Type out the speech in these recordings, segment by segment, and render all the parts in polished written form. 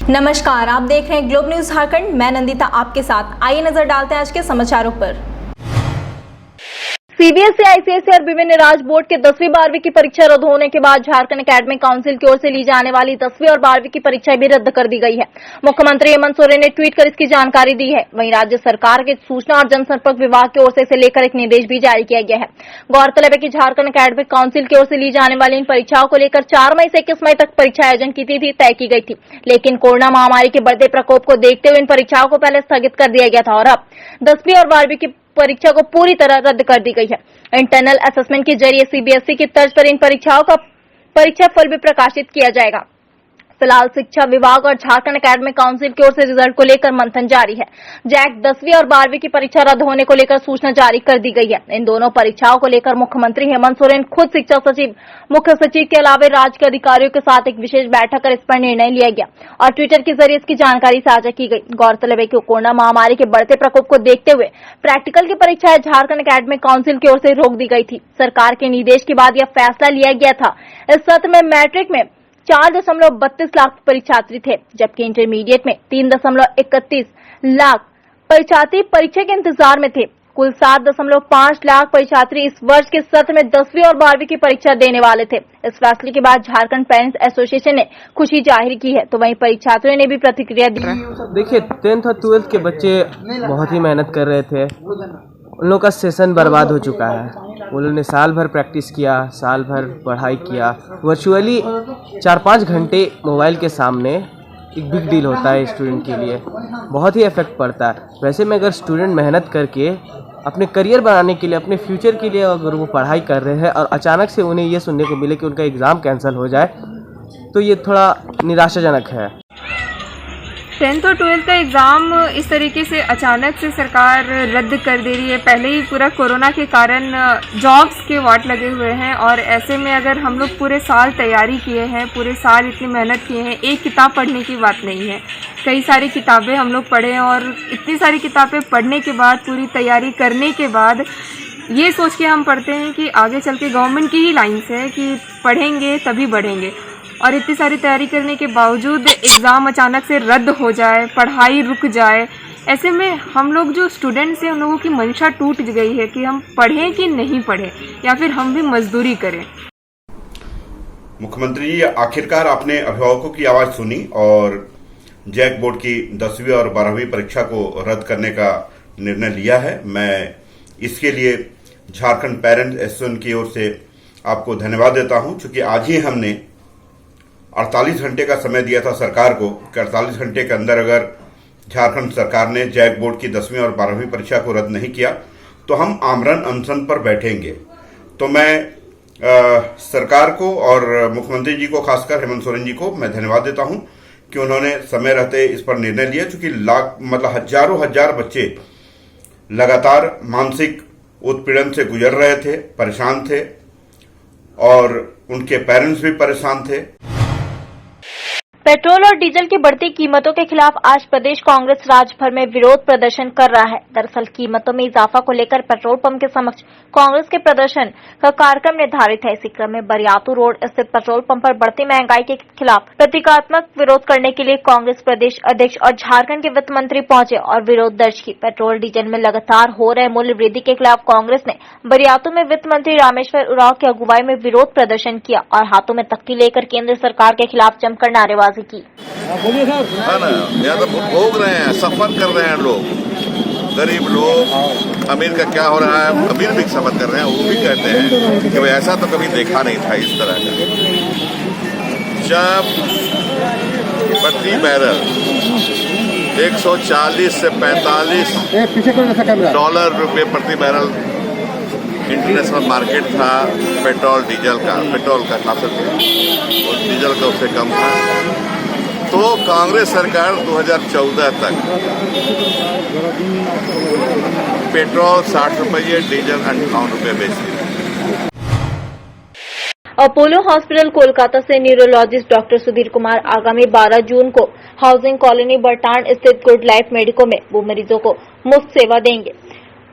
नमस्कार, आप देख रहे हैं ग्लोब न्यूज झारखंड। मैं नंदिता आपके साथ। आइए नजर डालते हैं आज के समाचारों पर। सीबीएसई, आईसीएसई और विभिन्न राज्य बोर्ड के 10वीं 12वीं की परीक्षा रद्द होने के बाद झारखंड एकेडमिक काउंसिल की ओर से ली जाने वाली 10वीं और 12वीं की परीक्षाएं भी रद्द कर दी गई है। मुख्यमंत्री हेमंत सोरेन ने ट्वीट कर इसकी जानकारी दी है। वहीं राज्य सरकार के सूचना और जनसंपर्क विभाग की ओर से इसे लेकर एक निर्देश भी जारी किया गया है। गौरतलब है कि झारखंड एकेडमिक काउंसिल की ओर से ली जाने वाली इन परीक्षाओं को लेकर 4 मई से 21 मई तक परीक्षा आयोजन की तिथि तय की गई थी, लेकिन कोरोना महामारी के बढ़ते प्रकोप को देखते हुए इन परीक्षाओं को पहले स्थगित कर दिया गया था और अब 10वीं और 12वीं की परीक्षा को पूरी तरह रद्द कर दी गई है। इंटरनल असेसमेंट के जरिए सीबीएसई की तर्ज पर इन परीक्षाओं का परीक्षा फल भी प्रकाशित किया जाएगा। फिलहाल शिक्षा विभाग और झारखंड एकेडमिक काउंसिल की ओर से रिजल्ट को लेकर मंथन जारी है। जैक 10वीं और 12वीं की परीक्षा रद्द होने को लेकर सूचना जारी कर दी गई है। इन दोनों परीक्षाओं को लेकर मुख्यमंत्री हेमंत सोरेन खुद शिक्षा सचिव, मुख्य सचिव के अलावा राज्य के अधिकारियों के साथ एक विशेष बैठक कर इस पर निर्णय लिया गया और ट्विटर के जरिए इसकी जानकारी साझा की गई। गौरतलब है कि कोरोना महामारी के बढ़ते प्रकोप को देखते हुए प्रैक्टिकल की परीक्षाएं झारखंड एकेडमिक काउंसिल की ओर से रोक दी गई थी। सरकार के निर्देश के बाद यह फैसला लिया गया था। इस सत्र में मैट्रिक में 4.32 लाख परीक्षार्थी थे, जबकि इंटरमीडिएट में 3.31 लाख परीक्षार्थी परीक्षा के इंतजार में थे। कुल 7.5 लाख परीक्षार्थी इस वर्ष के सत्र में 10वीं और 12वीं की परीक्षा देने वाले थे। इस फैसले के बाद झारखंड पेरेंट्स एसोसिएशन ने खुशी जाहिर की है, तो वहीं परीक्षार्थियों ने भी प्रतिक्रिया दी। देखिए, 10th और 12th के बच्चे बहुत ही मेहनत कर रहे थे। उन लोगों का सेशन बर्बाद हो चुका है। उन लोगों ने साल भर प्रैक्टिस किया, साल भर पढ़ाई किया। वर्चुअली 4-5 घंटे मोबाइल के सामने एक बिग डील होता है स्टूडेंट के लिए, बहुत ही इफेक्ट पड़ता है। वैसे में अगर स्टूडेंट मेहनत करके अपने करियर बनाने के लिए, अपने फ्यूचर के लिए अगर वो पढ़ाई कर रहे हैं और अचानक से उन्हें ये सुनने को मिले कि उनका एग्ज़ाम कैंसिल हो जाए, तो ये थोड़ा निराशाजनक है। 10th और 12th का एग्ज़ाम इस तरीके से अचानक से सरकार रद्द कर दे रही है। पहले ही पूरा कोरोना के कारण जॉब्स के वाट लगे हुए हैं और ऐसे में अगर हम लोग पूरे साल तैयारी किए हैं, पूरे साल इतनी मेहनत किए हैं, एक किताब पढ़ने की बात नहीं है, कई सारी किताबें हम लोग पढ़े और इतनी सारी किताबें पढ़ने के बाद, पूरी तैयारी करने के बाद ये सोच के हम पढ़ते हैं कि आगे चल के गवर्नमेंट की ही लाइन्स है कि पढ़ेंगे तभी बढ़ेंगे, और इतनी सारी तैयारी करने के बावजूद एग्ज़ाम अचानक से रद्द हो जाए, पढ़ाई रुक जाए, ऐसे में हम लोग जो स्टूडेंट्स हैं उन लोगों की मंशा टूट गई है कि हम पढ़ें कि नहीं पढ़ें या फिर हम भी मजदूरी करें। मुख्यमंत्री जी, आखिरकार आपने अभिभावकों की आवाज़ सुनी और जैक बोर्ड की 10वीं और 12वीं परीक्षा को रद्द करने का निर्णय लिया है। मैं इसके लिए झारखंड पेरेंट्स एसोसिएशन की ओर से आपको धन्यवाद देता हूं, क्योंकि आज ही हमने 48 घंटे का समय दिया था सरकार को कि 48 घंटे के अंदर अगर झारखंड सरकार ने जैक बोर्ड की 10वीं और 12वीं परीक्षा को रद्द नहीं किया तो हम आमरण अनशन पर बैठेंगे। तो मैं सरकार को और मुख्यमंत्री जी को, खासकर हेमंत सोरेन जी को मैं धन्यवाद देता हूं कि उन्होंने समय रहते इस पर निर्णय लिया, क्योंकि हजारों हजार बच्चे लगातार मानसिक उत्पीड़न से गुजर रहे थे, परेशान थे और उनके पेरेंट्स भी परेशान थे। पेट्रोल और डीजल की बढ़ती कीमतों के खिलाफ आज प्रदेश कांग्रेस राज्य भर में विरोध प्रदर्शन कर रहा है। दरअसल कीमतों में इजाफा को लेकर पेट्रोल पंप के समक्ष कांग्रेस के प्रदर्शन का कार्यक्रम निर्धारित है। इसी क्रम में बरियातू रोड स्थित पेट्रोल पंप पर बढ़ती महंगाई के खिलाफ प्रतीकात्मक विरोध करने के लिए कांग्रेस प्रदेश अध्यक्ष और झारखंड के वित्त मंत्री पहुंचे और विरोध दर्ज की। पेट्रोल डीजल में लगातार हो रहे मूल्य वृद्धि के खिलाफ कांग्रेस ने बरियातू में वित्त मंत्री रामेश्वर उरांव की अगुवाई में विरोध प्रदर्शन किया और हाथों में तख्ती लेकर केंद्र सरकार के खिलाफ जमकर नारेबाजी की। है ना, यहाँ तो भोग रहे हैं, सफर कर रहे हैं लोग, गरीब लोग। अमीर का क्या हो रहा है, अमीर भी सफर कर रहे हैं, वो भी कहते हैं कि भाई ऐसा तो कभी देखा नहीं था इस तरह का। जब प्रति बैरल 140 से 45 डॉलर रुपये प्रति बैरल इंटरनेशनल मार्केट था पेट्रोल डीजल का, पेट्रोल का खासकर और डीजल का उससे कम था, तो कांग्रेस सरकार 2014 तक पेट्रोल 60 रुपये, डीजल 58 रुपये बेचती थी। अपोलो हॉस्पिटल कोलकाता से न्यूरोलॉजिस्ट डॉक्टर सुधीर कुमार आगामी 12 जून को हाउसिंग कॉलोनी बरटांड स्थित गुड लाइफ मेडिको में वो मरीजों को मुफ्त सेवा देंगे।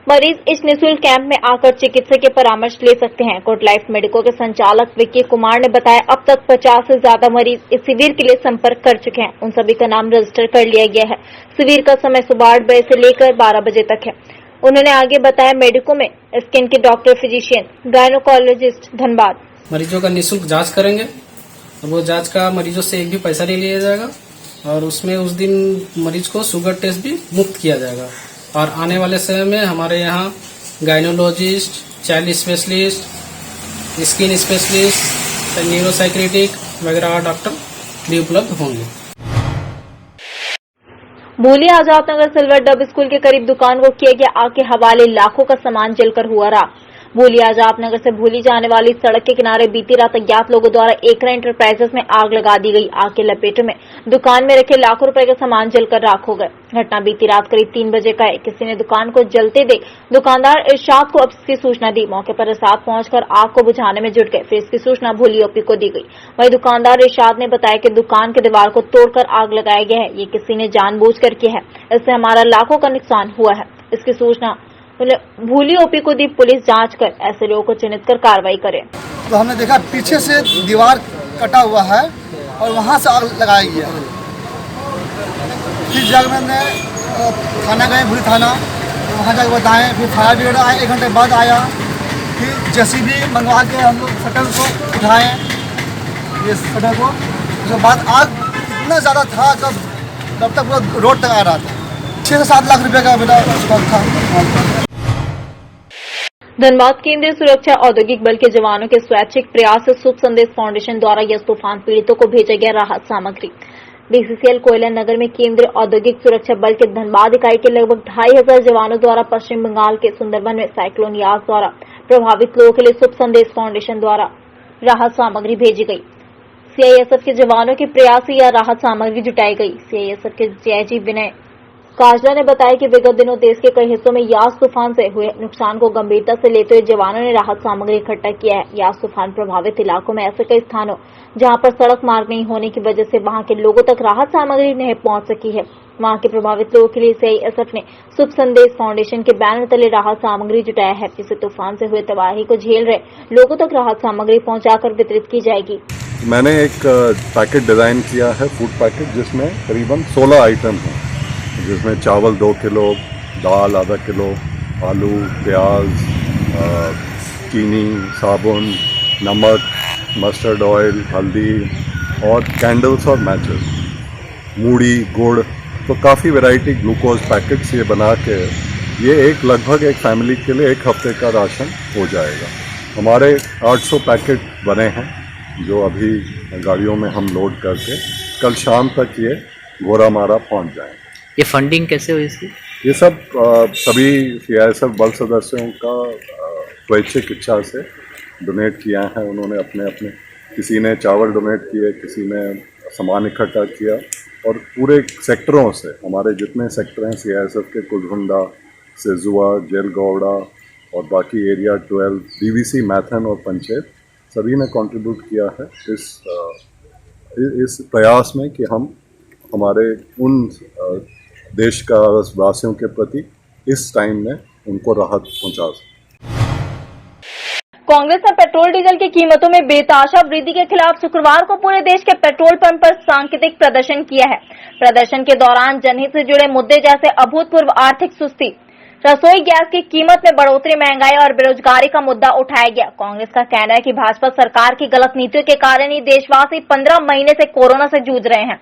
मरीज इस निःशुल्क कैंप में आकर चिकित्सक के परामर्श ले सकते हैं। गुड लाइफ मेडिको के संचालक विक्की कुमार ने बताया, अब तक 50 से ज्यादा मरीज इस शिविर के लिए संपर्क कर चुके हैं। उन सभी का नाम रजिस्टर कर लिया गया है। शिविर का समय सुबह 8 बजे से लेकर 12 बजे तक है। उन्होंने आगे बताया, मेडिको में स्किन के डॉक्टर, फिजिशियन, गायनोकोलॉजिस्ट धनबाद मरीजों का निःशुल्क जांच करेंगे और वो जांच का मरीजों से एक भी पैसा नहीं लिया जाएगा और उसमें उस दिन मरीज को शुगर टेस्ट भी मुफ्त किया जाएगा। और आने वाले समय में हमारे यहाँ gynaecologist, child specialist, skin specialist, neuropsychiatric वगैरह डॉक्टर भी उपलब्ध होंगे। भूली आजाद नगर सिल्वर डब स्कूल के करीब दुकान को किया गया आग के हवाले, लाखों का सामान जलकर हुआ राख। भूली आजाद नगर से भूली जाने वाली सड़क के किनारे बीती रात अज्ञात लोगों द्वारा एकरा इंटरप्राइजेस में आग लगा दी गई। आग के लपेटे में दुकान में रखे लाखों रुपए के सामान जलकर राख हो गए। घटना बीती रात करीब 3 बजे का है। किसी ने दुकान को जलते देख दुकानदार इरशाद को इसकी सूचना दी। मौके पर इरशाद पहुंचकर आग को बुझाने में जुट गए। फिर इसकी सूचना भूली ओपी को दी गई। वहीं दुकानदार इरशाद ने बताया कि दुकान के दीवार को तोड़कर आग लगाया गया है। ये किसी ने जानबूझकर किया है। इससे हमारा लाखों का नुकसान हुआ है। इसकी सूचना भूली ओपी को दी। पुलिस जांच कर ऐसे लोगों को चिन्हित कर कार्रवाई करे। तो हमने देखा पीछे से दीवार कटा हुआ है और वहां से आग लगाया गया। फिर जब मैंने थाना गए, भूली थाना, तो वहाँ जाकर बताएं। फिर फायर ब्रिगेड आए, 1 घंटे बाद आया। फिर जेसीबी मंगवा के हम लोग शटर को उठाएं, ये शटर को। उसके बाद आग इतना ज़्यादा था तब तक पूरा रोड तक आ रहा था। 6 से 7 लाख रुपए का मेरा स्टॉक था। धनबाद केंद्रीय सुरक्षा औद्योगिक बल के जवानों के स्वैच्छिक प्रयास से शुभ संदेश फाउंडेशन द्वारा यस तूफान पीड़ितों को भेजा गया राहत सामग्री। बीसीसीएल कोयला नगर में केंद्रीय औद्योगिक सुरक्षा बल के धनबाद इकाई के लगभग 2500 जवानों द्वारा पश्चिम बंगाल के सुंदरबन में साइक्लोन यास द्वारा प्रभावित लोगों के लिए शुभ संदेश फाउंडेशन द्वारा राहत सामग्री भेजी गई। सीआईएसएफ के जवानों के प्रयास से यह राहत सामग्री जुटाई गई। सीआईएसएफ के डीआईजी विनय काजला ने बताया कि विगत दिनों देश के कई हिस्सों में यास तूफान से हुए नुकसान को गंभीरता से लेते हुए जवानों ने राहत सामग्री इकट्ठा किया है। यास तूफान प्रभावित इलाकों में ऐसे कई स्थानों जहां पर सड़क मार्ग नहीं होने की वजह से वहां के लोगों तक राहत सामग्री नहीं पहुंच सकी है। वहां के प्रभावित लोगों के लिए सीआईएसएफ ने शुभ संदेश फाउंडेशन के बैनर तले राहत सामग्री जुटाया है, जिससे तूफान से हुए तबाही को झेल रहे लोगों तक राहत सामग्री पहुंचाकर वितरित की जाएगी। मैंने एक पैकेट डिजाइन किया है, फूड पैकेट, जिसमें करीबन 16 आइटम हैं, जिसमें चावल 2 किलो, दाल आधा किलो, आलू, प्याज, चीनी, साबुन, नमक, मस्टर्ड ऑयल, हल्दी और कैंडल्स और मैचेस, मूढ़ी, गुड़। तो काफ़ी वैरायटी ग्लूकोज पैकेट्स ये बना के ये लगभग एक फैमिली के लिए 1 हफ्ते का राशन हो जाएगा। हमारे 800 पैकेट बने हैं जो अभी गाड़ियों में हम लोड करके कल शाम तक ये घोरामारा पहुंच जाएंगे। ये फंडिंग कैसे हुई इसकी? ये सब सभी सीआईएसएफ बल सदस्यों का स्वैच्छिक इच्छा से डोनेट किया है। उन्होंने अपने किसी ने चावल डोनेट किए, किसी ने सामान इकट्ठा किया और पूरे सेक्टरों से, हमारे जितने सेक्टर हैं सीआईएसएफ के, कुलहुंडा, सेजुआ, जेलगौड़ा और बाकी एरिया 12, डीवीसी, मैथन और पंचायत, सभी ने कंट्रीब्यूट किया है इस प्रयास में कि हम हमारे उन देश का वासियों के प्रति इस टाइम में उनको राहत पहुंचा सकें। कांग्रेस ने पेट्रोल डीजल की कीमतों में बेतहाशा वृद्धि के खिलाफ शुक्रवार को पूरे देश के पेट्रोल पंप पर सांकेतिक प्रदर्शन किया है। प्रदर्शन के दौरान जनहित से जुड़े मुद्दे जैसे अभूतपूर्व आर्थिक सुस्ती, रसोई गैस की कीमत में बढ़ोतरी, महंगाई और बेरोजगारी का मुद्दा उठाया गया। कांग्रेस का कहना है कि भाजपा सरकार की गलत नीतियों के कारण ही देशवासी 15 महीने से कोरोना से जूझ रहे हैं।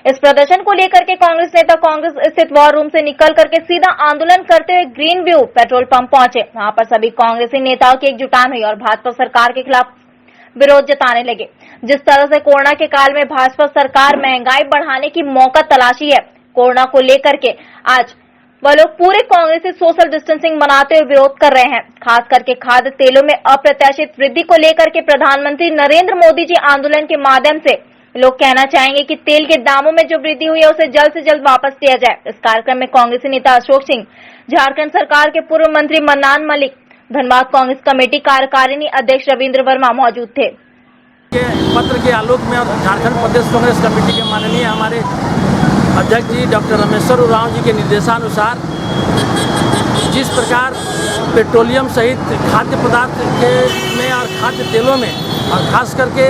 इस प्रदर्शन को लेकर के कांग्रेस नेता कांग्रेस स्थित वॉर रूम से निकल करके सीधा आंदोलन करते हुए ग्रीन व्यू पेट्रोल पंप पहुंचे। वहां पर सभी कांग्रेसी नेताओं की एकजुटान हुई और भाजपा सरकार के खिलाफ विरोध जताने लगे। जिस तरह से कोरोना के काल में भाजपा सरकार महंगाई बढ़ाने की मौका तलाशी है, कोरोना को लेकर के आज वह लोग पूरे कांग्रेसी सोशल डिस्टेंसिंग मनाते हुए विरोध कर रहे हैं। खास करके खाद्य तेलों में अप्रत्याशित वृद्धि को लेकर के प्रधानमंत्री नरेंद्र मोदी जी आंदोलन के माध्यम से लोग कहना चाहेंगे कि तेल के दामों में जो वृद्धि हुई है उसे जल्द से जल्द वापस लिया जाए। इस कार्यक्रम में कांग्रेसी नेता अशोक सिंह, झारखंड सरकार के पूर्व मंत्री मन्नान मलिक, धनबाद कांग्रेस कमेटी कार्यकारिणी अध्यक्ष रविंद्र वर्मा मौजूद थे। पत्र के आलोक में झारखंड प्रदेश कांग्रेस कमेटी के माननीय हमारे अध्यक्ष जी डॉक्टर रामेश्वर उरांव जी के निर्देशानुसार जिस प्रकार पेट्रोलियम सहित खाद्य पदार्थ के में और खाद्य तेलों में और खास करके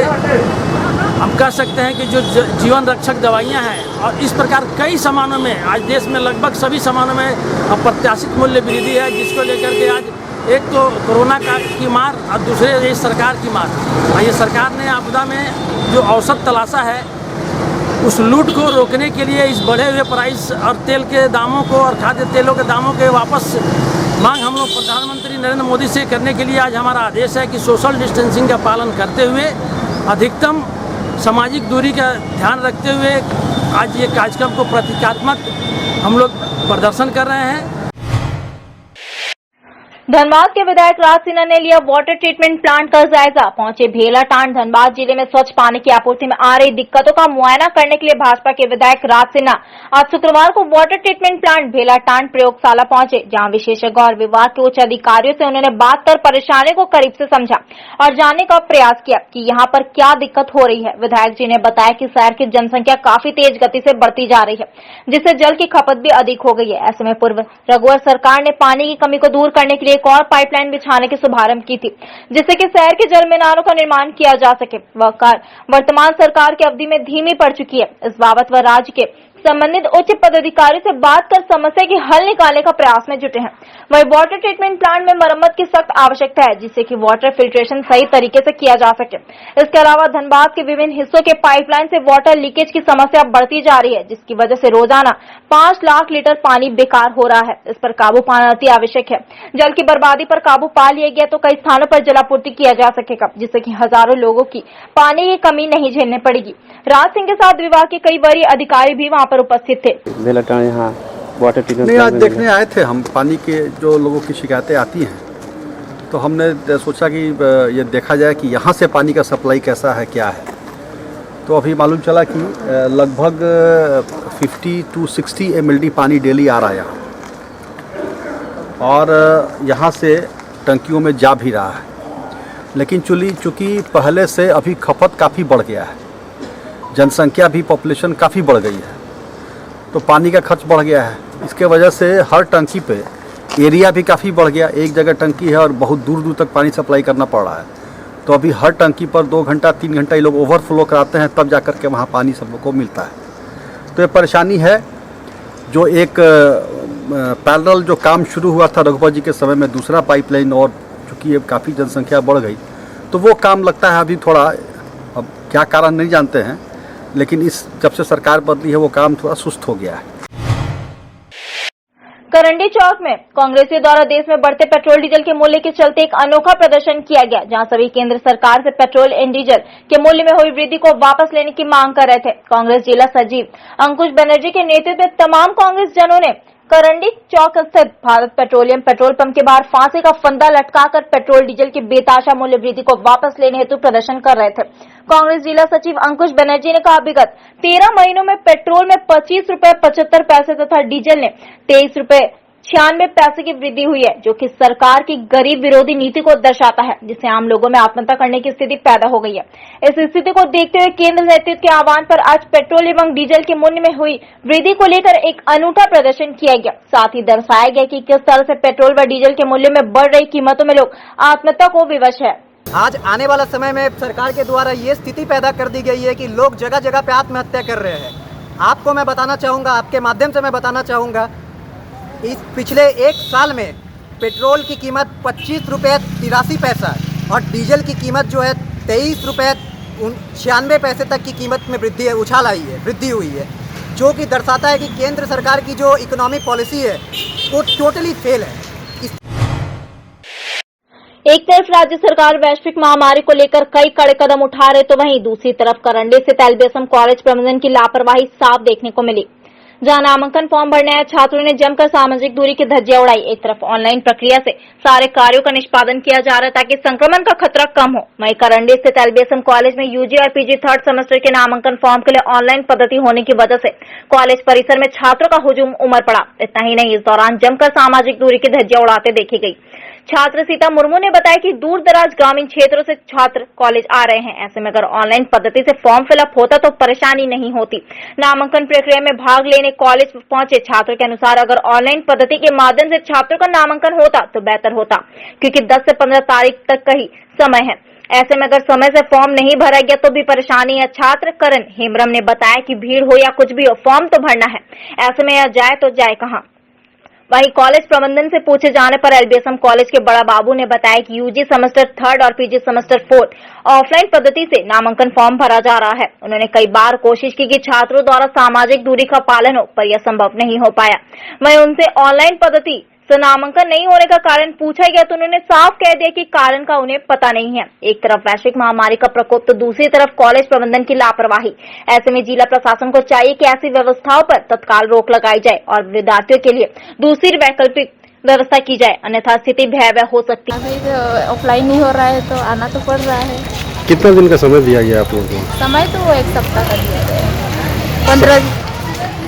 हम कह सकते हैं कि जो जीवन रक्षक दवाइयां हैं और इस प्रकार कई सामानों में आज देश में लगभग सभी सामानों में अप्रत्याशित मूल्य वृद्धि है, जिसको लेकर के आज एक तो कोरोना की मार और दूसरे ये सरकार की मार। और ये सरकार ने आपदा में जो औसत तलाशा है उस लूट को रोकने के लिए इस बढ़े हुए प्राइस और तेल के दामों को और खाद्य तेलों के दामों के वापस मांग हम लोग प्रधानमंत्री नरेंद्र मोदी से करने के लिए आज हमारा आदेश है कि सोशल डिस्टेंसिंग का पालन करते हुए अधिकतम सामाजिक दूरी का ध्यान रखते हुए आज ये कार्यक्रम को प्रतीकात्मक हम लोग प्रदर्शन कर रहे हैं। धनबाद के विधायक राज सिन्हा ने लिया वाटर ट्रीटमेंट प्लांट का जायजा। पहुंचे भेलाटांड धनबाद जिले में स्वच्छ पानी की आपूर्ति में आ रही दिक्कतों का मुआयना करने के लिए भाजपा के विधायक राज सिन्हा आज शुक्रवार को वाटर ट्रीटमेंट प्लांट भेलाटांड प्रयोगशाला पहुंचे, जहां विशेषज्ञ और विभाग के उच्च अधिकारियों से उन्होंने बात कर परेशानी को करीब से समझा और जानने का प्रयास किया कि यहां पर क्या दिक्कत हो रही है। विधायक जी ने बताया कि शहर की जनसंख्या काफी तेज गति से बढ़ती जा रही है, जिससे जल की खपत भी अधिक हो गई है। ऐसे में पूर्व रघुवर सरकार ने पानी की कमी को दूर करने के लिए एक और पाइपलाइन बिछाने के शुभारंभ की थी, जिससे कि शहर के जल मीनारों का निर्माण किया जा सके। वह कार्य वर्तमान सरकार की अवधि में धीमी पड़ चुकी है। इस बाबत वह राज्य के संबंधित उच्च पदाधिकारियों से बात कर समस्या की हल निकालने का प्रयास में जुटे हैं। वही वाटर ट्रीटमेंट प्लांट में मरम्मत की सख्त आवश्यकता है, जिससे कि वाटर फिल्ट्रेशन सही तरीके से किया जा सके। इसके अलावा धनबाद के विभिन्न हिस्सों के पाइपलाइन से वाटर लीकेज की समस्या बढ़ती जा रही है, जिसकी वजह से रोजाना 5 लाख लीटर पानी बेकार हो रहा है। इस पर काबू पाना अति आवश्यक है। जल की बर्बादी पर काबू पा लिया गया तो कई स्थानों पर जलापूर्ति किया जा सकेगा, जिससे कि हजारों लोगों की पानी की कमी नहीं झेलनी पड़ेगी। राज सिंह के साथ विभाग के कई वरीय अधिकारी भी वहां पर उपस्थित थे। यहाँ वाटर ट्रीटमेंट आज देखने आए थे हम, पानी के जो लोगों की शिकायतें आती हैं, तो हमने सोचा कि ये देखा जाए कि यहाँ से पानी का सप्लाई कैसा है, क्या है। तो अभी मालूम चला कि लगभग 50 to 60 mld पानी डेली आ रहा है यहाँ, और यहाँ से टंकियों में जा भी रहा है। लेकिन चूँकि पहले से अभी खपत काफ़ी बढ़ गया है, जनसंख्या भी पॉपुलेशन काफ़ी बढ़ गई है, तो पानी का खर्च बढ़ गया है। इसके वजह से हर टंकी पे एरिया भी काफ़ी बढ़ गया। एक जगह टंकी है और बहुत दूर दूर तक पानी सप्लाई करना पड़ रहा है, तो अभी हर टंकी पर 2 घंटा 3 घंटा ये लोग ओवरफ्लो कराते हैं, तब जाकर के वहाँ पानी सब लोग को मिलता है। तो ये परेशानी है। जो एक पैरेलल जो काम शुरू हुआ था रघुवर जी के समय में, दूसरा पाइपलाइन, और चूँकि ये काफ़ी जनसंख्या बढ़ गई तो वो काम लगता है अभी थोड़ा, अब क्या कारण नहीं जानते हैं, लेकिन इस जब से सरकार बदली है वो काम थोड़ा सुस्त हो गया है। करंडी चौक में कांग्रेसियों द्वारा देश में बढ़ते पेट्रोल डीजल के मूल्य के चलते एक अनोखा प्रदर्शन किया गया, जहां सभी केंद्र सरकार से पेट्रोल एंड डीजल के मूल्य में हुई वृद्धि को वापस लेने की मांग कर रहे थे। कांग्रेस जिला सचिव अंकुश बनर्जी के नेतृत्व में तमाम कांग्रेस जनों ने करंडी चौक स्थित भारत पेट्रोलियम पेट्रोल पंप के बाहर फांसी का फंदा लटकाकर पेट्रोल डीजल की बेताशा मूल्य वृद्धि को वापस लेने हेतु प्रदर्शन कर रहे थे। कांग्रेस जिला सचिव अंकुश बनर्जी ने कहा, विगत 13 महीनों में पेट्रोल में 25 रुपए 75 पैसे तथा डीजल ने 23 रुपए 96 पैसे की वृद्धि हुई है, जो कि सरकार की गरीब विरोधी नीति को दर्शाता है, जिससे आम लोगों में आत्महत्या करने की स्थिति पैदा हो गई है। इस स्थिति को देखते हुए केंद्र नेतृत्व के आह्वान पर आज पेट्रोल एवं डीजल के मूल्य में हुई वृद्धि को लेकर एक अनूठा प्रदर्शन किया गया। साथ ही दर्शाया गया कि किस तरह से पेट्रोल व डीजल के मूल्य में बढ़ रही कीमतों में लोग आत्महत्या को विवश है। आज आने वाला समय में सरकार के द्वारा ये स्थिति पैदा कर दी गई है कि लोग जगह जगह पे आत्महत्या कर रहे हैं। आपको मैं बताना चाहूँगा, आपके माध्यम से मैं बताना चाहूँगा, इस पिछले 1 साल में पेट्रोल की कीमत 25 रुपये 83 पैसा और डीजल की कीमत जो है 23 रुपये 96 पैसे तक की कीमत में वृद्धि हुई है, जो कि दर्शाता है कि केंद्र सरकार की जो इकोनॉमिक पॉलिसी है वो टोटली फेल है। एक तरफ राज्य सरकार वैश्विक महामारी को लेकर कई कड़े कदम उठा रहे, तो वहीं दूसरी तरफ करंडी स्थित एलबीएसएम कॉलेज प्रबंधन की लापरवाही साफ देखने को मिली, जहां नामांकन फॉर्म भरने आए छात्रों ने जमकर सामाजिक दूरी की धज्जियां उड़ाई। एक तरफ ऑनलाइन प्रक्रिया से सारे कार्यों का निष्पादन किया जा रहा है ताकि संक्रमण का खतरा कम हो। वहीं करंडी स्थित एलबीएसएम कॉलेज में यूजी और पीजी 3rd सेमेस्टर के नामांकन फॉर्म के लिए ऑनलाइन पद्धति होने की वजह से कॉलेज परिसर में छात्रों का हुजूम उमड़ पड़ा। इतना ही नहीं, इस दौरान जमकर सामाजिक दूरी की धज्जियां उड़ाते देखी गई। छात्र सीता मुर्मू ने बताया कि दूर दराज ग्रामीण क्षेत्रों से छात्र कॉलेज आ रहे हैं। ऐसे में अगर ऑनलाइन पद्धति से फॉर्म फिलअप होता तो परेशानी नहीं होती। नामांकन प्रक्रिया में भाग लेने कॉलेज पहुंचे छात्रों के अनुसार अगर ऑनलाइन पद्धति के माध्यम से छात्रों का नामांकन होता तो बेहतर होता, क्योंकि 10 से 15 तारीख तक का ही समय है। ऐसे में अगर समय से फॉर्म नहीं भरा गया तो भी परेशानी है। छात्र करण हेम्ब्रम ने बताया कि भीड़ हो या कुछ भी हो, फॉर्म तो भरना है। ऐसे में जाए तो जाए कहां। वहीं कॉलेज प्रबंधन से पूछे जाने पर एलबीएसएम कॉलेज के बड़ा बाबू ने बताया कि यूजी सेमेस्टर 3 और पीजी सेमेस्टर 4 ऑफलाइन पद्धति से नामांकन फॉर्म भरा जा रहा है। उन्होंने कई बार कोशिश की कि छात्रों द्वारा सामाजिक दूरी का पालन हो, पर यह संभव नहीं हो पाया। वहीं उनसे ऑनलाइन पद्धति से नामांकन नहीं होने का कारण पूछा गया तो उन्होंने साफ कह दिया कि कारण का उन्हें पता नहीं है। एक तरफ वैश्विक महामारी का प्रकोप तो दूसरी तरफ कॉलेज प्रबंधन की लापरवाही। ऐसे में जिला प्रशासन को चाहिए कि ऐसी व्यवस्थाओं पर तत्काल रोक लगाई जाए और विद्यार्थियों के लिए दूसरी वैकल्पिक व्यवस्था की जाए, अन्यथा स्थिति भयावह हो सकती है। ऑफलाइन नहीं हो रहा है तो आना तो पड़ रहा है। कितना दिन का समय दिया गया आप लोगों को? समय तो 1 सप्ताह का दिया गया है।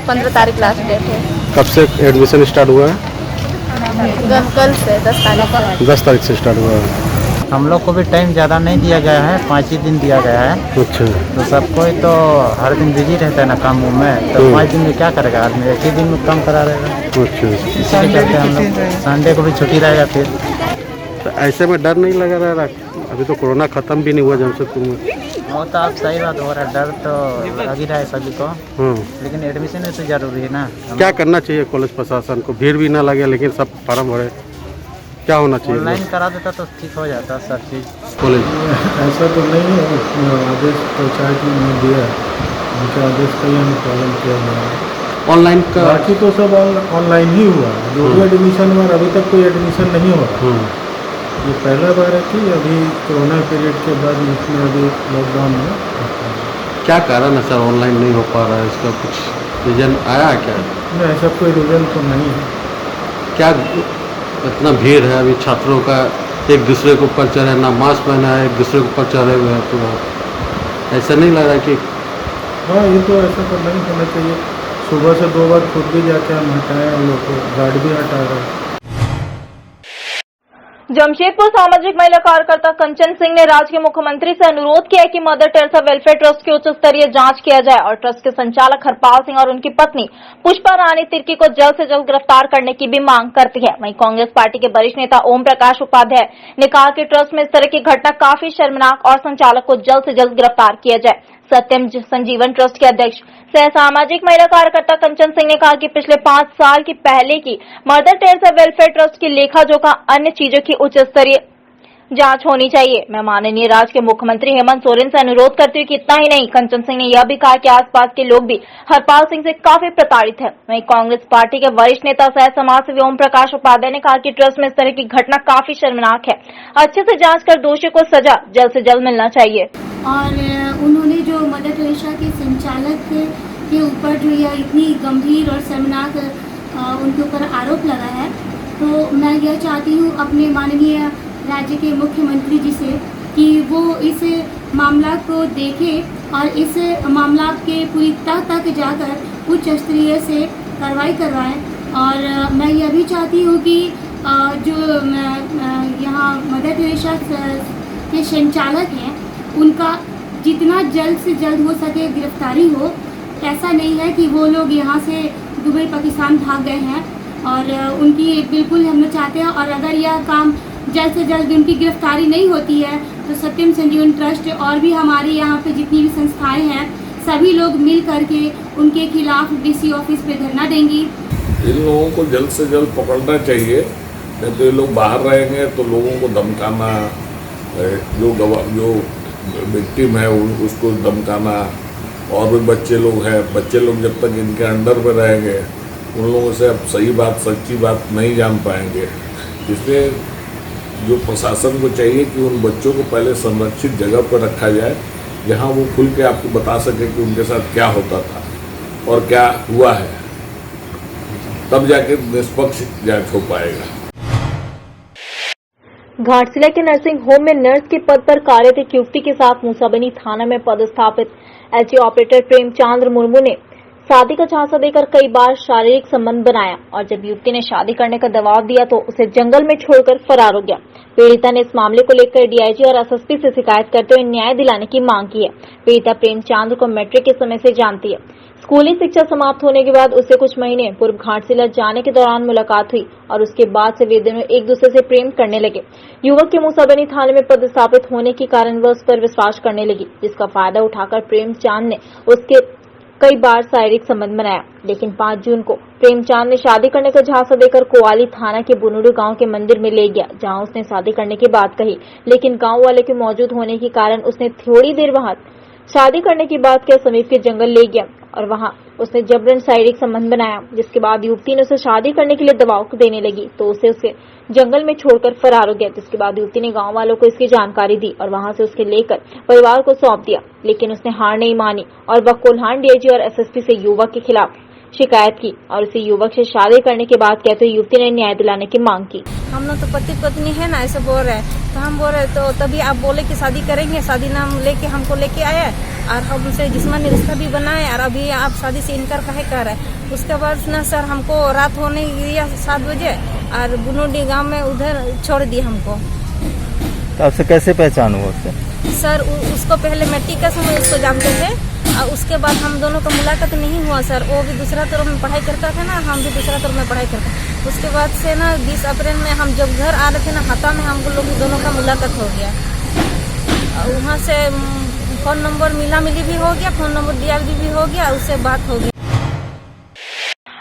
15 तारीख लास्ट डेट है। कब से एडमिशन स्टार्ट हुआ है? कल से 10 तारीख से। 10 तारीख से स्टार्ट हुआ है। हम लोग को भी टाइम ज़्यादा नहीं दिया गया है, 5 ही दिन दिया गया है। अच्छा। तो सबको तो हर दिन बिजी रहता है ना काम में, तो 5 दिन में क्या करेगा आदमी, एक ही दिन में काम करा रहेगा। अच्छा। इसीलिए करते हैं हम लोग। संडे को भी छुट्टी रहेगा फिर। तो ऐसे में डर नहीं लगा रहा? अभी तो कोरोना खत्म भी नहीं हुआ जमशेदपुर में। वो तो आप सही बात हो रहा है, डर तो लग ही रहा है सभी को, लेकिन एडमिशन तो जरूरी है ना। क्या करना चाहिए कॉलेज प्रशासन को? भीड़ भी ना लगे लेकिन सब फार्म भरे, क्या होना चाहिए? ऑनलाइन करा देता तो ठीक हो जाता सब चीज़। कॉलेज ऐसा तो नहीं है, आदेश पंचायत ने दिया है, उनके आदेश का ही हमें पालन किया गया है। ऑनलाइन का बाकी तो सब ऑनलाइन ही हुआ, जो भी एडमिशन हुआ अभी तक कोई एडमिशन नहीं हो रहा। ये पहला बार है कि अभी कोरोना पीरियड के बाद इसमें अभी लॉकडाउन में। क्या कारण है सर ऑनलाइन नहीं हो पा रहा है? इसका कुछ रीजन आया है क्या? नहीं, ऐसा कोई रीजन तो नहीं है। क्या इतना भीड़ है अभी छात्रों का, एक दूसरे के ऊपर चढ़े, ना मास्क पहना है, एक दूसरे के ऊपर चढ़े हुए हैं पूरा, ऐसा नहीं लग रहा कि? हाँ, ये तो ऐसा तो नहीं होना चाहिए। सुबह से 2 बार खुद भी जाके हम हटाए, हम लोग को गार्ड भी हटा रहे हैं। जमशेदपुर सामाजिक महिला कार्यकर्ता कंचन सिंह ने राज्य के मुख्यमंत्री से अनुरोध किया कि मदर टेरेसा वेलफेयर ट्रस्ट की उच्च स्तरीय जांच किया जाए और ट्रस्ट के संचालक हरपाल सिंह और उनकी पत्नी पुष्पा रानी तिर्की को जल्द से जल्द गिरफ्तार करने की भी मांग करती है। वहीं कांग्रेस पार्टी के वरिष्ठ नेता ओम प्रकाश उपाध्याय ने कहा कि ट्रस्ट में इस तरह की घटना काफी शर्मनाक और संचालक को जल्द से जल्द गिरफ्तार किया जाए। सत्यम संजीवन ट्रस्ट के अध्यक्ष सह सामाजिक महिला कार्यकर्ता कंचन सिंह ने कहा कि पिछले 5 साल की पहले की मदर टेरेसा वेलफेयर ट्रस्ट की लेखा जोखा अन्य चीजों की उच्च स्तरीय जांच होनी चाहिए। मैं माननीय राज्य के मुख्यमंत्री हेमंत सोरेन से अनुरोध करती हूँ कि इतना ही नहीं, कंचन सिंह ने यह भी कहा कि आसपास के लोग भी हरपाल सिंह से काफी प्रताड़ित है। वहीं कांग्रेस पार्टी के वरिष्ठ नेता सह समाजसेवी ओम प्रकाश उपाध्याय ने कहा कि ट्रस्ट में इस तरह की घटना काफी शर्मनाक है, अच्छे से जांच कर दोषियों को सजा जल्द से जल्द मिलना चाहिए। और उन्होंने जो मदर टेरेसा के संचालक के ऊपर जो यह इतनी गंभीर और शर्मनाक उनके ऊपर आरोप लगा है, तो मैं यह चाहती हूँ अपने माननीय राज्य के मुख्यमंत्री जी से कि वो इस मामला को देखें और इस मामला के पूरी तह तक जाकर उच्च स्तरीय से कार्रवाई करवाएं। और मैं यह भी चाहती हूँ कि जो यहाँ मदर टेरेसा के संचालक हैं उनका जितना जल्द से जल्द हो सके गिरफ्तारी हो। ऐसा नहीं है कि वो लोग यहाँ से दुबई पाकिस्तान भाग गए हैं, और उनकी बिल्कुल हम चाहते हैं। और अगर यह काम जल्द से जल्द उनकी गिरफ्तारी नहीं होती है तो सत्यम संजीवन ट्रस्ट और भी हमारे यहाँ पे जितनी भी संस्थाएं हैं सभी लोग मिल करके उनके खिलाफ डीसी ऑफिस पे धरना देंगी। इन लोगों को जल्द से जल्द पकड़ना चाहिए, नहीं तो ये लोग बाहर रहेंगे तो लोगों को धमकाना, जो विक्टिम है उसको धमकाना, और भी बच्चे लोग हैं, बच्चे लोग जब तक इनके अंडर में रहेंगे उन लोगों से अब सही बात सच्ची बात नहीं जान पाएंगे। इसलिए जो प्रशासन को चाहिए कि उन बच्चों को पहले संरक्षित जगह पर रखा जाए जहां वो खुल के आपको बता सके कि उनके साथ क्या होता था और क्या हुआ है, तब जाके निष्पक्ष जांच हो पाएगा। घाटशिला के नर्सिंग होम में नर्स के पद पर कार्यरत एक युवती के साथ मूसाबनी थाना में पदस्थापित एचए ऑपरेटर प्रेमचंद्र मुर्मू ने शादी का झांसा देकर कई बार शारीरिक संबंध बनाया और जब युवती ने शादी करने का दबाव दिया तो उसे जंगल में छोड़कर फरार हो गया। पीड़िता ने इस मामले को लेकर डीआईजी और एसएसपी से शिकायत करते हुए न्याय दिलाने की मांग की है। पीड़िता प्रेमचंद को मैट्रिक के समय से जानती है। स्कूली शिक्षा समाप्त होने के बाद उससे कुछ महीने पूर्व घाटशिला जाने के दौरान मुलाकात हुई और उसके बाद से वे दोनों एक दूसरे से प्रेम करने लगे। युवक के मूसाबनी थाने में पदस्थापित होने के कारण वह उस पर विश्वास करने लगी, जिसका फायदा उठाकर प्रेमचंद ने उसके कई बार शारीरिक संबंध बनाया। लेकिन 5 जून को प्रेमचंद ने शादी करने का झांसा देकर कोवाली थाना के बुनुडू गांव के मंदिर में ले गया, जहां उसने शादी करने की बात कही। लेकिन गांव वाले के मौजूद होने के कारण उसने थोड़ी देर वहां शादी करने की बात के समीप के जंगल ले गया और वहां उसने जबरन शारीरिक संबंध बनाया, जिसके बाद युवती ने उसे शादी करने के लिए दबाव देने लगी तो उसे जंगल में छोड़कर फरार हो गया। जिसके बाद युवती ने गांव वालों को इसकी जानकारी दी और वहां से उसके लेकर परिवार को सौंप दिया। लेकिन उसने हार नहीं मानी और वह कोल्हान डीआईजी और एसएसपी से युवक के खिलाफ शिकायत की और इसी युवक से शादी करने की बात कहते हुए युवती ने न्याय दिलाने की मांग की। हम लोग तो पति पत्नी है ना, ऐसे बोल रहे हैं तो हम बोल रहे तो तभी आप बोले कि शादी करेंगे। शादी नाम लेके हमको लेके आया और हम उनसे जिस्मानी रिश्ता भी बनाए और अभी आप शादी से इनकार काहे कर रहे हैं। उसके बाद ना सर हमको रात होने दिया 7 बजे और बुनुडी गाँव में उधर छोड़ दिया हमको। तो आपसे कैसे पहचान हुआ उससे? सर उसको पहले मैट्रिक का समय उसको जानते थे और उसके बाद हम दोनों का मुलाकात नहीं हुआ सर। वो भी दूसरा तरफ में पढ़ाई करता था ना, हम भी दूसरा तरफ में पढ़ाई करते। उसके बाद से ना 20 अप्रैल में हम जब घर आ रहे थे ना हाथा में हम लोग दोनों का मुलाकात हो गया। वहाँ से फोन नंबर मिला मिली भी हो गया, फोन नंबर दिया भी हो गया, उससे बात हो गई।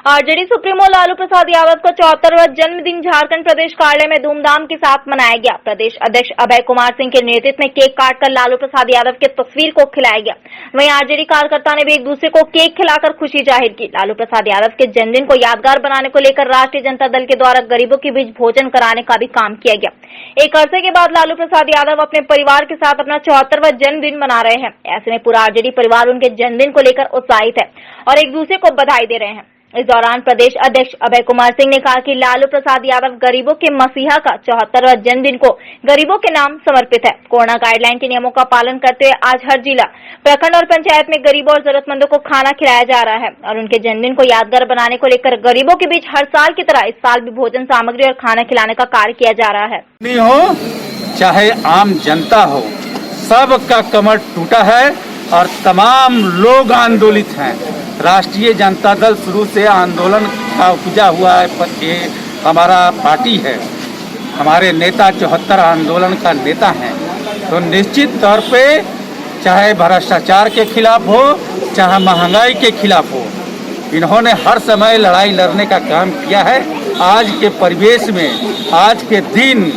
आरजेडी सुप्रीमो लालू प्रसाद यादव का 74वां जन्मदिन झारखंड प्रदेश कार्यालय में धूमधाम के साथ मनाया गया। प्रदेश अध्यक्ष अभय कुमार सिंह के नेतृत्व में केक काटकर लालू प्रसाद यादव के तस्वीर को खिलाया गया। वहीं आरजेडी कार्यकर्ता ने भी एक दूसरे को केक खिलाकर खुशी जाहिर की। लालू प्रसाद यादव के जन्मदिन को यादगार बनाने को लेकर राष्ट्रीय जनता दल के द्वारा गरीबों के बीच भोजन कराने का भी काम किया गया। एक अरसे के बाद लालू प्रसाद यादव अपने परिवार के साथ अपना 74वां जन्मदिन मना रहे हैं। ऐसे में पूरा आरजेडी परिवार उनके जन्मदिन को लेकर उत्साहित है और एक दूसरे को बधाई दे रहे हैं। इस दौरान प्रदेश अध्यक्ष अभय कुमार सिंह ने कहा कि लालू प्रसाद यादव गरीबों के मसीहा का 74वां जन्मदिन को गरीबों के नाम समर्पित है। कोरोना गाइडलाइन के नियमों का पालन करते हुए आज हर जिला, प्रखंड और पंचायत में गरीबों और जरूरतमंदों को खाना खिलाया जा रहा है और उनके जन्मदिन को यादगार बनाने को लेकर गरीबों के बीच हर साल की तरह इस साल भी भोजन सामग्री और खाना खिलाने का कार्य किया जा रहा है। हो चाहे आम जनता हो, सबका कमर टूटा है और तमाम लोग आंदोलित हैं। राष्ट्रीय जनता दल शुरू से आंदोलन का उपजा हुआ है, ये हमारा पार्टी है। हमारे नेता 74 आंदोलन का नेता हैं। तो निश्चित तौर पे चाहे भ्रष्टाचार के खिलाफ हो, चाहे महंगाई के खिलाफ हो, इन्होंने हर समय लड़ाई लड़ने का काम किया है। आज के परिवेश में, आज के दिन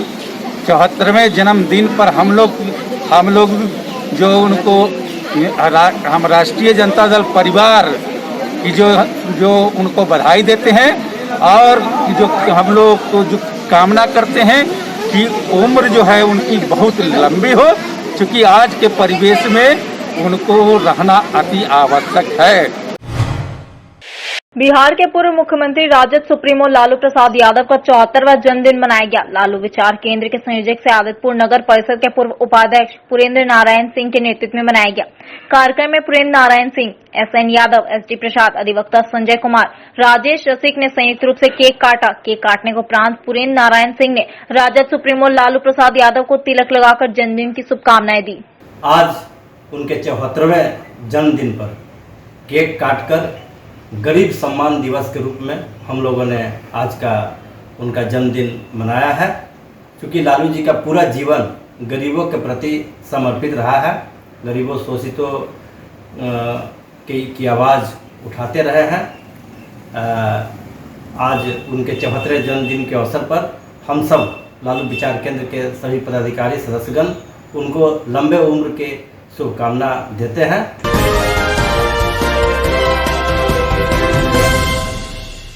74वें जन्मदिन पर हम लोग जो उनको हम राष्ट्रीय जनता दल परिवार की जो उनको बधाई देते हैं और जो हम लोग को जो कामना करते हैं कि उम्र जो है उनकी बहुत लंबी हो, क्योंकि आज के परिवेश में उनको रहना अति आवश्यक है। बिहार के पूर्व मुख्यमंत्री राजद सुप्रीमो लालू प्रसाद यादव का 74वां जन्मदिन मनाया गया। लालू विचार केंद्र के संयोजक से आदित्यपुर नगर परिषद के पूर्व उपाध्यक्ष पुरेंद्र नारायण सिंह के नेतृत्व में मनाया गया। कार्यक्रम में पुरेंद्र नारायण सिंह, एसएन यादव, एसडी प्रसाद, अधिवक्ता संजय कुमार, राजेश रसिक ने संयुक्त रूप से केक काटा। केक काटने के उपरांत पुरेंद्र नारायण सिंह ने राजद सुप्रीमो लालू प्रसाद यादव को तिलक लगाकर जन्मदिन की शुभकामनाएं दी। आज उनके 74वें जन्मदिन पर केक काटकर गरीब सम्मान दिवस के रूप में हम लोगों ने आज का उनका जन्मदिन मनाया है। क्योंकि लालू जी का पूरा जीवन गरीबों के प्रति समर्पित रहा है। गरीबों शोषितों की आवाज़ उठाते रहे हैं। आज उनके 74वें जन्मदिन के अवसर पर हम सब लालू विचार केंद्र के सभी पदाधिकारी सदस्यगण उनको लंबे उम्र के शुभकामना देते हैं।